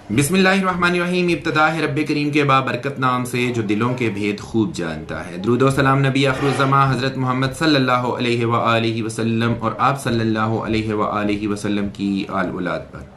बिस्मिल्लाहिर्रहमानिर्रहीम। इब्तिदा है रब्बे करीम के बाबरकत नाम से जो दिलों के भेद खूब जानता है। दुरूद व सलाम नबी आखिरुज़्ज़मा हज़रत मोहम्मद सल्लल्लाहु अलैहि व आलिहि वसल्लम और आप सल्लल्लाहु अलैहि व आलिहि वसल्लम की आल औलाद पर।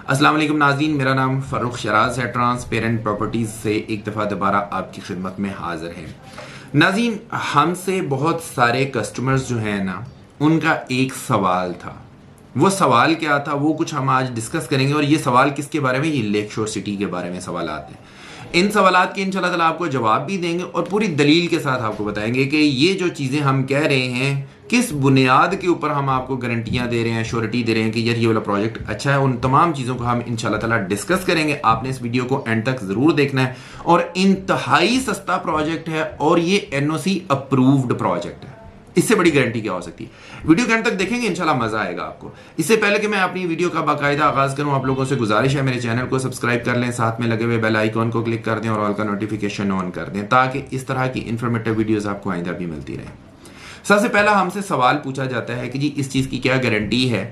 अस्सलाम वालेकुम नाज़रीन, मेरा नाम फ़ारूक शराज है। ट्रांसपेरेंट प्रॉपर्टीज़ से एक दफ़ा दोबारा आपकी खिदमत में हाज़िर है। नाज़रीन, हमसे बहुत सारे कस्टमर्स जो हैं ना, उनका एक सवाल था। वो सवाल क्या था वो कुछ हम आज डिस्कस करेंगे। और ये सवाल किसके बारे में? ये लेक शोर सिटी के बारे में सवाल आते हैं। इन सवालात के इंशाल्लाह ताला आपको जवाब भी देंगे और पूरी दलील के साथ आपको बताएंगे कि ये जो चीज़ें हम कह रहे हैं किस बुनियाद के ऊपर हम आपको गारंटियां दे रहे हैं, श्योरिटी दे रहे हैं कि यार ये वाला प्रोजेक्ट अच्छा है। उन तमाम चीज़ों को हम इंशाल्लाह ताला डिस्कस करेंगे। आपने इस वीडियो को एंड तक ज़रूर देखना है। और इंतहाई सस्ता प्रोजेक्ट है और ये एनओसी अप्रूव्ड प्रोजेक्ट है। इससे बड़ी गारंटी क्या हो सकती है? वीडियो के अंत तक देखेंगे, इंशाल्लाह मजा आएगा आपको। इससे पहले कि मैं अपनी वीडियो का बाकायदा आगाज करूं, आप लोगों से गुजारिश है मेरे चैनल को सब्सक्राइब कर लें, साथ में लगे हुए बेल आइकॉन को क्लिक कर दें और ऑल का नोटिफिकेशन ऑन कर दें ताकि इस तरह की इंफॉर्मेटिव वीडियोस आपको आइंदा भी मिलती रहे। सबसे पहला हमसे सवाल पूछा जाता है कि जी इस चीज़ की क्या गारंटी है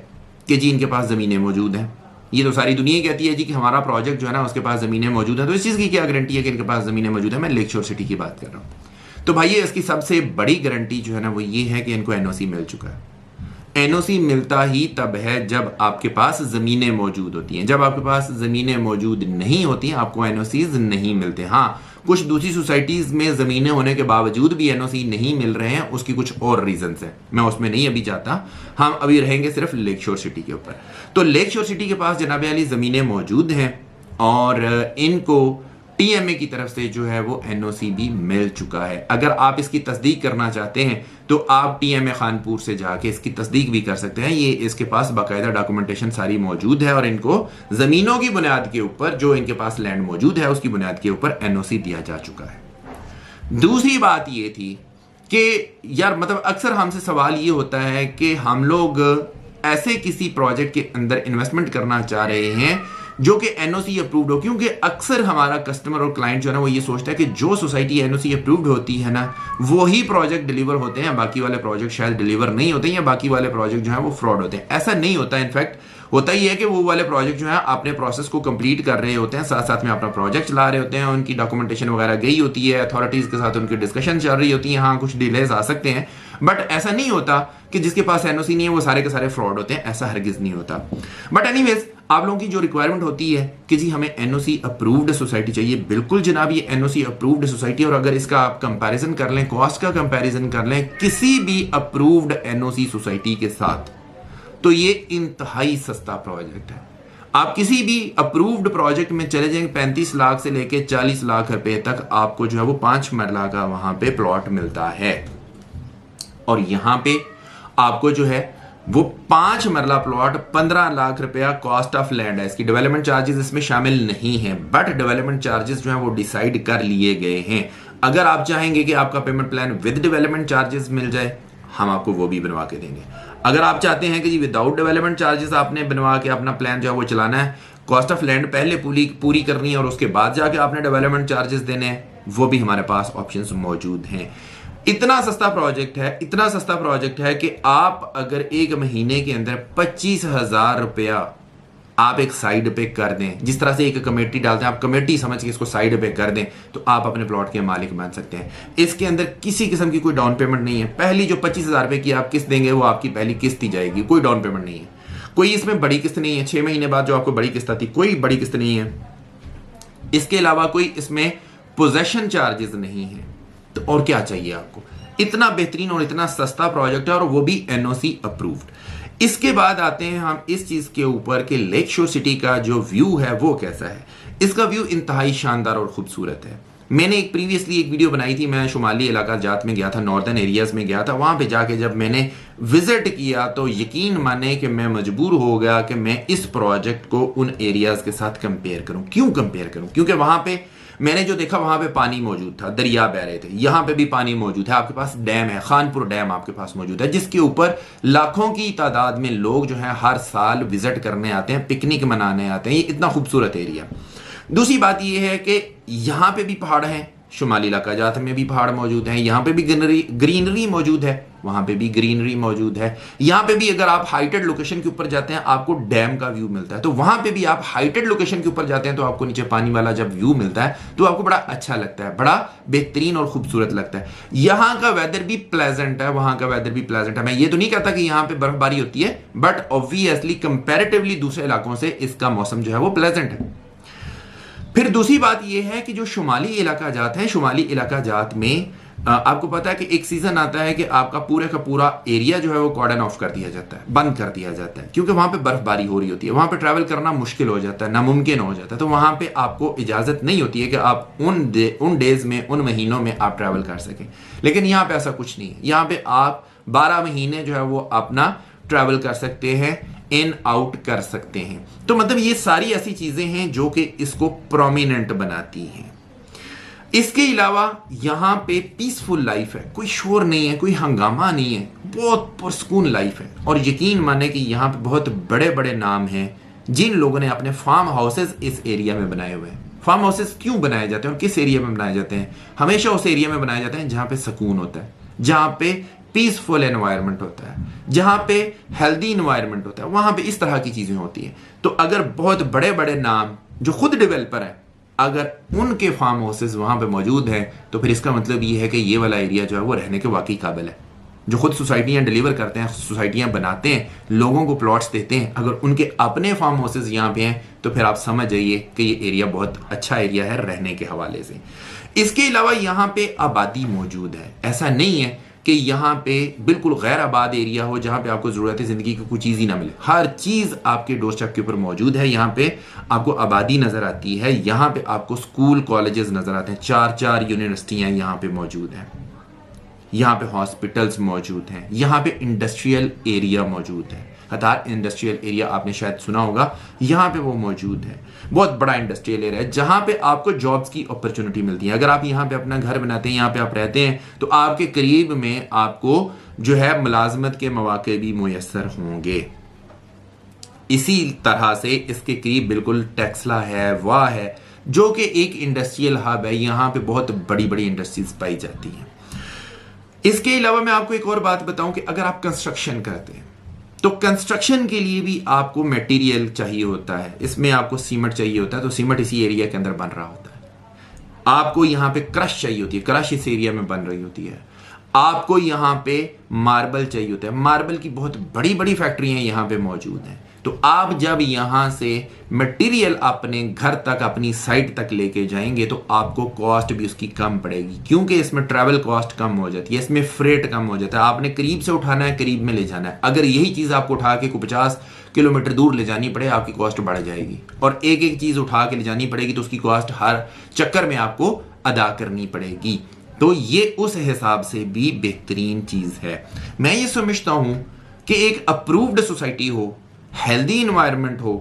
कि जी इनके पास ज़मीनें मौजूद हैं। ये तो सारी दुनिया कहती है जी कि हमारा प्रोजेक्ट जो है ना उसके पास ज़मीनें मौजूद हैं, तो इस चीज़ की क्या गारंटी है कि इनके पास ज़मीनें मौजूद हैं? मैं लेक शोर सिटी की बात कर रहा हूँ। तो भाई इसकी सबसे बड़ी गारंटी जो है ना वो ये है कि इनको एनओसी मिल चुका है। एनओसी मिलता ही तब है जब आपके पास ज़मीनें मौजूद होती हैं। जब आपके पास ज़मीनें मौजूद नहीं होती आपको एनओसीज नहीं मिलते। हाँ, कुछ दूसरी सोसाइटीज़ में ज़मीनें होने के बावजूद भी एनओसी नहीं मिल रहे हैं, उसकी कुछ और रीजंस हैं, मैं उसमें नहीं अभी जाता। हम अभी रहेंगे सिर्फ लेक शोर सिटी के ऊपर। तो लेक शोर सिटी के पास जनाब अली ज़मीनें मौजूद हैं और इनको टीएमए की तरफ से जो है वो एनओसी भी मिल चुका है। अगर आप इसकी तस्दीक करना चाहते हैं तो आप टीएमए खानपुर से जाके इसकी तस्दीक भी कर सकते हैं। ये इसके पास बाकायदा डॉक्यूमेंटेशन सारी मौजूद है और इनको जमीनों की बुनियाद के ऊपर, जो इनके पास लैंड मौजूद है उसकी बुनियाद के ऊपर एनओसी दिया जा चुका है। दूसरी बात ये थी कि यार मतलब अक्सर हमसे सवाल ये होता है कि हम लोग ऐसे किसी प्रोजेक्ट के अंदर इन्वेस्टमेंट करना चाह रहे हैं जो कि एनओसी अप्रूव्ड हो, क्योंकि अक्सर हमारा कस्टमर और क्लाइंट जो है ना वो ये सोचता है कि जो सोसाइटी एनओसी अप्रूव्ड होती है ना वो ही प्रोजेक्ट डिलीवर होते हैं, बाकी वाले प्रोजेक्ट शायद डिलीवर नहीं होते या बाकी वाले प्रोजेक्ट जो है वो फ्रॉड होते हैं। ऐसा नहीं होता। इनफैक्ट होता ही है कि वो वाले प्रोजेक्ट जो है अपने प्रोसेस को कंप्लीट कर रहे होते हैं, साथ साथ में अपना प्रोजेक्ट चला रहे होते हैं, उनकी डॉक्यूमेंटेशन वगैरह गई होती है, अथॉरिटीज़ के साथ उनकी डिस्कशन चल रही होती है। हाँ, कुछ डिलेज आ सकते हैं, बट ऐसा नहीं होता कि जिसके पास एनओसी नहीं है वो सारे के सारे फ्रॉड होते हैं। ऐसा हरगिज नहीं होता। बट एनीवेज, आप लोगों की जो रिक्वायरमेंट होती है कि जी हमें एनओसी अप्रूव्ड सोसाइटी चाहिए, बिल्कुल जनाब ये एनओसी अप्रूव्ड सोसाइटी। और अगर इसका आप कंपैरिजन कर लें, कॉस्ट का कंपैरिजन कर लें किसी भी अप्रूव्ड एनओसी सोसाइटी के साथ, तो ये इंतहाई सस्ता प्रोजेक्ट है। आप किसी भी अप्रूव्ड प्रोजेक्ट में चले जाएंगे 35 लाख से लेके 40 लाख रुपए तक आपको जो है वो 5 मरला का वहां पे प्लॉट मिलता है। और यहां पे आपको जो है वो 5 मरला प्लॉट 15 लाख रुपया कॉस्ट ऑफ लैंड है। इसकी डेवलपमेंट चार्जेस इसमें शामिल नहीं है, बट डेवलपमेंट चार्जेस जो है वो डिसाइड कर लिए गए हैं। अगर आप चाहेंगे कि आपका payment plan with development charges मिल जाए, हम आपको वो भी बनवा के देंगे। अगर आप चाहते हैं कि जी विदाउट डेवलपमेंट चार्जेस आपने बनवा के अपना प्लान जो है वो चलाना है, कॉस्ट ऑफ लैंड पहले पूरी करनी है और उसके बाद जाके आपने डेवलपमेंट चार्जेस देने हैं, वो भी हमारे पास ऑप्शंस मौजूद हैं। इतना सस्ता प्रोजेक्ट है कि आप अगर एक महीने के अंदर 25,000 रुपया आप एक साइड पे कर दें, जिस तरह से एक कमेटी डालते हैं, आप कमेटी समझ के इसको साइड पे कर दें, तो आप अपने प्लॉट के मालिक बन सकते हैं। इसके अंदर किसी किस्म की कोई डाउन पेमेंट नहीं है। पहली जो 25,000 रुपए की आप किस्त देंगे वो आपकी पहली किस्त ही जाएगी, कोई डाउन पेमेंट नहीं है। कोई इसमें बड़ी किस्त नहीं है। 6 महीने बाद जो आपको बड़ी किस्त आती, कोई बड़ी किस्त नहीं है। इसके अलावा कोई इसमें पोजेशन चार्जेस नहीं है। तो और क्या चाहिए आपको? इतना बेहतरीन और इतना सस्ता प्रोजेक्ट है और वो भी एनओसी अप्रूव्ड। इसके बाद आते हैं हम इस चीज के ऊपर कि लेक शोर सिटी का जो व्यू है वो कैसा है। इसका व्यू इंतहाई शानदार और खूबसूरत है। मैंने प्रीवियसली एक वीडियो बनाई थी, मैं शुमाली इलाका जात में गया था, नॉर्दर्न एरियाज में गया था। वहां पे जाके जब मैंने विजिट किया तो यकीन माने कि मैं मजबूर हो गया कि मैं इस प्रोजेक्ट को उन एरियाज के साथ कंपेयर करूं। क्यों कंपेयर करूं? क्योंकि वहां पे मैंने जो देखा वहां पे पानी मौजूद था, दरिया बह रहे थे। यहां पे भी पानी मौजूद है, आपके पास डैम है, खानपुर डैम आपके पास मौजूद है, जिसके ऊपर लाखों की तादाद में लोग जो है हर साल विजिट करने आते हैं, पिकनिक मनाने आते हैं। ये इतना खूबसूरत एरिया। दूसरी बात यह है कि यहां पे भी पहाड़ हैं, शुमाली इलाका जात में भी पहाड़ मौजूद हैं, यहाँ पे भी ग्रीनरी मौजूद है, वहाँ पे भी ग्रीनरी मौजूद है। यहाँ पे भी अगर आप हाइटेड लोकेशन के ऊपर जाते हैं आपको डैम का व्यू मिलता है, तो वहाँ पे भी आप हाइटेड लोकेशन के ऊपर जाते हैं तो आपको नीचे पानी वाला जब व्यू मिलता है तो आपको बड़ा अच्छा लगता है, बड़ा बेहतरीन और खूबसूरत लगता है। यहाँ का वेदर भी प्लेजेंट है, वहाँ का वेदर भी प्लेजेंट है। मैं ये तो नहीं कहता कि यहाँ पे बर्फबारी होती है, बट ऑब्वियसली कंपैरेटिवली दूसरे इलाकों से इसका मौसम जो है वो प्लेजेंट है। फिर दूसरी बात यह है कि जो शुमाली इलाका जात है, शुमाली इलाका जात में आपको पता है कि एक सीजन आता है कि आपका पूरे का पूरा एरिया जो है वो कॉर्डन ऑफ कर दिया जाता है, बंद कर दिया जाता है, क्योंकि वहां पे बर्फबारी हो रही होती है, वहां पे ट्रैवल करना मुश्किल हो जाता है, नामुमकिन हो जाता है। तो वहां पे आपको इजाजत नहीं होती है कि आप उन डेज में, उन महीनों में आप ट्रैवल कर सकें। लेकिन यहाँ पे ऐसा कुछ नहीं है, यहाँ पे आप 12 महीने जो है वो अपना ट्रैवल कर सकते हैं, इन आउट कर सकते हैं। तो मतलब ये सारी ऐसी चीजें हैं जो कि इसको प्रोमिनेंट बनाती हैं। इसके अलावा यहां पे पीसफुल लाइफ है, कोई शोर नहीं है, कोई हंगामा नहीं है, बहुत पुरसकून लाइफ है। और यकीन माने कि यहां पे बहुत बड़े बड़े नाम हैं जिन लोगों ने अपने फार्म हाउसेस इस एरिया में बनाए हुए हैं। फार्म हाउसेस क्यों बनाए जाते हैं और किस एरिया में बनाए जाते हैं? हमेशा उस एरिया में बनाए जाते हैं जहां पे सुकून होता है, जहां पे पीसफुल एनवायरनमेंट होता है, जहां पे हेल्दी एनवायरनमेंट होता है, वहां पे इस तरह की चीजें होती हैं। तो अगर बहुत बड़े बड़े नाम जो खुद डेवलपर है, अगर उनके फार्म हाउसेस वहां पे मौजूद हैं तो फिर इसका मतलब ये है कि ये वाला एरिया जो है वो रहने के वाकई काबिल है। जो खुद सोसाइटियां डिलीवर करते हैं, सोसाइटियां बनाते हैं, लोगों को प्लॉट्स देते हैं, अगर उनके अपने फार्म हाउसेस यहाँ पे हैं तो फिर आप समझ जाइए कि ये एरिया बहुत अच्छा एरिया है रहने के हवाले से। इसके अलावा यहाँ पे आबादी मौजूद है, ऐसा नहीं है कि यहाँ पे बिल्कुल गैर आबाद एरिया हो जहाँ पे आपको ज़रूरत है ज़िंदगी की कोई चीज़ ही ना मिले। हर चीज़ आपके डोरस्टेप के ऊपर मौजूद है। यहाँ पे आपको आबादी नज़र आती है, यहाँ पे आपको स्कूल कॉलेजेस नज़र आते हैं, 4 यूनिवर्सिटियाँ यहाँ पे मौजूद हैं, यहाँ पे हॉस्पिटल्स मौजूद हैं, यहाँ पे इंडस्ट्रियल एरिया मौजूद है। कतार इंडस्ट्रियल एरिया आपने शायद सुना होगा, यहाँ पे वो मौजूद है। बहुत बड़ा इंडस्ट्रियल एरिया है जहाँ पे आपको जॉब्स की अपॉर्चुनिटी मिलती है। अगर आप यहाँ पे अपना घर बनाते हैं, यहाँ पे आप रहते हैं, तो आपके करीब में आपको जो है मुलाजमत के मौके भी मुयस्सर होंगे। इसी तरह से इसके करीब बिल्कुल टेक्सला है, वाह है, जो कि एक इंडस्ट्रियल हब है। यहाँ पे बहुत बड़ी बड़ी इंडस्ट्रीज पाई जाती हैं। इसके अलावा मैं आपको एक और बात बताऊं कि अगर आप कंस्ट्रक्शन करते हैं तो कंस्ट्रक्शन के लिए भी आपको मटेरियल चाहिए होता है। इसमें आपको सीमेंट चाहिए होता है, तो सीमेंट इसी एरिया के अंदर बन रहा होता है। आपको यहाँ पे क्रश चाहिए होती है, क्रश इस एरिया में बन रही होती है। आपको यहाँ पे मार्बल चाहिए होता है, मार्बल की बहुत बड़ी बड़ी फैक्ट्रियां यहाँ पे मौजूद हैं। तो आप जब यहां से मटेरियल अपने घर तक, अपनी साइट तक लेके जाएंगे तो आपको कॉस्ट भी उसकी कम पड़ेगी, क्योंकि इसमें ट्रैवल कॉस्ट कम हो जाती है, इसमें फ्रेट कम हो जाता है। आपने करीब से उठाना है, करीब में ले जाना है। अगर यही चीज आपको उठा के 50 किलोमीटर दूर ले जानी पड़े, आपकी कॉस्ट बढ़ जाएगी। और एक एक चीज उठा के ले जानी पड़ेगी तो उसकी कॉस्ट हर चक्कर में आपको अदा करनी पड़ेगी। तो ये उस हिसाब से भी बेहतरीन चीज है। मैं ये समझता हूं कि एक अप्रूव्ड सोसाइटी हो, हेल्दी इन्वायरमेंट हो,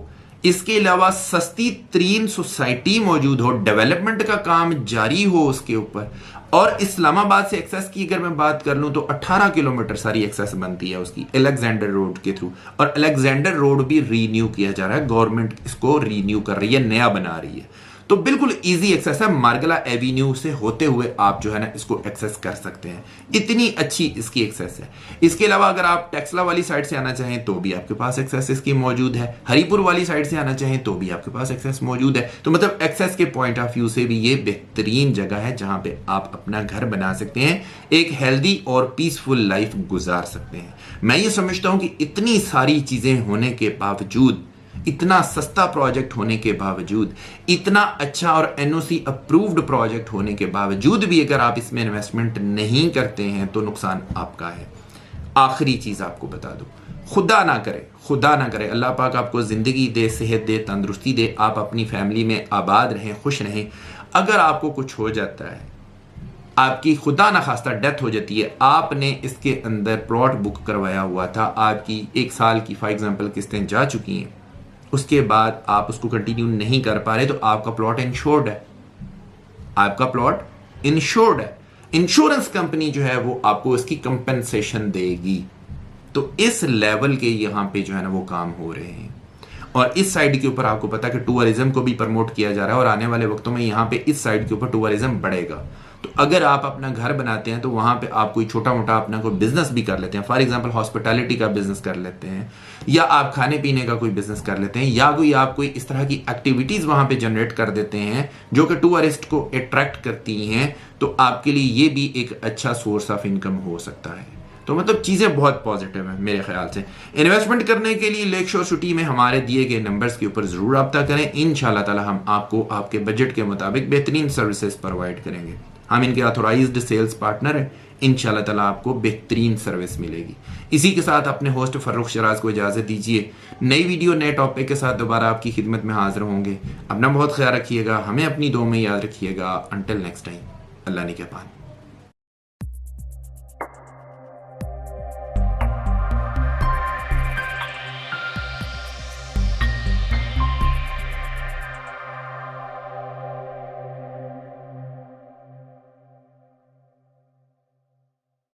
इसके अलावा सस्ती तरीन सोसाइटी मौजूद हो, डेवलपमेंट का काम जारी हो उसके ऊपर, और इस्लामाबाद से एक्सेस की अगर मैं बात कर लूं तो 18 किलोमीटर सारी एक्सेस बनती है उसकी अलेक्जेंडर रोड के थ्रू। और अलेक्जेंडर रोड भी रीन्यू किया जा रहा है, गवर्नमेंट इसको रीन्यू कर रही है, नया बना रही है। तो बिल्कुल इजी एक्सेस है, मार्गला एवेन्यू से होते हुए आप जो है ना इसको एक्सेस कर सकते हैं। इतनी अच्छी इसकी एक्सेस है। इसके अलावा अगर आप टेक्सला वाली साइड से आना चाहें तो भी आपके पास एक्सेस इसकी मौजूद है, हरीपुर वाली साइड से आना चाहें तो भी आपके पास एक्सेस मौजूद है। तो मतलब एक्सेस के पॉइंट ऑफ व्यू से भी ये बेहतरीन जगह है जहां पे आप अपना घर बना सकते हैं, एक हेल्दी और पीसफुल लाइफ गुजार सकते हैं। मैं ये समझता हूं कि इतनी सारी चीजें होने के बावजूद, इतना सस्ता प्रोजेक्ट होने के बावजूद, इतना अच्छा और एनओसी अप्रूव्ड प्रोजेक्ट होने के बावजूद भी अगर आप इसमें इन्वेस्टमेंट नहीं करते हैं तो नुकसान आपका है। आखिरी चीज आपको बता दूं, खुदा ना करे अल्लाह पाक आपको जिंदगी दे, सेहत दे, तंदुरुस्ती दे, आप अपनी फैमिली में आबाद रहें, खुश रहें। अगर आपको कुछ हो जाता है, आपकी खुदा ना खास्ता डेथ हो जाती है, आपने इसके अंदर प्लॉट बुक करवाया हुआ था, आपकी 1 साल की फॉर एग्जांपल किस्तें जा चुकी हैं, उसके बाद आप उसको कंटिन्यू नहीं कर पा रहे, तो आपका प्लॉट इंश्योर्ड है, आपका प्लॉट इंश्योर्ड है। इंश्योरेंस कंपनी जो है वो आपको इसकी कंपेंसेशन देगी। तो इस लेवल के यहां पे जो है ना वो काम हो रहे हैं। और इस साइड के ऊपर आपको पता है कि टूरिज्म को भी प्रमोट किया जा रहा है और आने वाले वक्तों में यहाँ पे इस साइड के ऊपर टूरिज्म बढ़ेगा। तो अगर आप अपना घर बनाते हैं तो वहां पे आप कोई छोटा मोटा अपना कोई बिजनेस भी कर लेते हैं, फॉर एग्जांपल हॉस्पिटैलिटी का बिजनेस कर लेते हैं, या आप खाने पीने का कोई बिजनेस कर लेते हैं, या आप कोई इस तरह की एक्टिविटीज वहां पे जनरेट कर देते हैं जो कि टूरिस्ट को अट्रैक्ट करती हैं, तो आपके लिए ये भी एक अच्छा सोर्स ऑफ इनकम हो सकता है। तो मतलब चीज़ें बहुत पॉजिटिव हैं मेरे ख्याल से। इन्वेस्टमेंट करने के लिए लेक शोर सिटी में हमारे दिए गए नंबर्स के ऊपर ज़रूर रब्ता करें। इंशाल्लाह ताला हम आपको आपके बजट के मुताबिक बेहतरीन सर्विसेज प्रोवाइड करेंगे। हम इनके ऑथोराइज्ड सेल्स पार्टनर हैं। इंशाल्लाह ताला आपको बेहतरीन सर्विस मिलेगी। इसी के साथ अपने होस्ट फर्रुख शराज को इजाज़त दीजिए। नई वीडियो नए टॉपिक के साथ दोबारा आपकी खिदमत में हाजिर होंगे। अपना बहुत ख्याल रखिएगा, हमें अपनी दुआ में याद रखिएगा। अंटिल नेक्स्ट टाइम, अल्लाह निगहबान।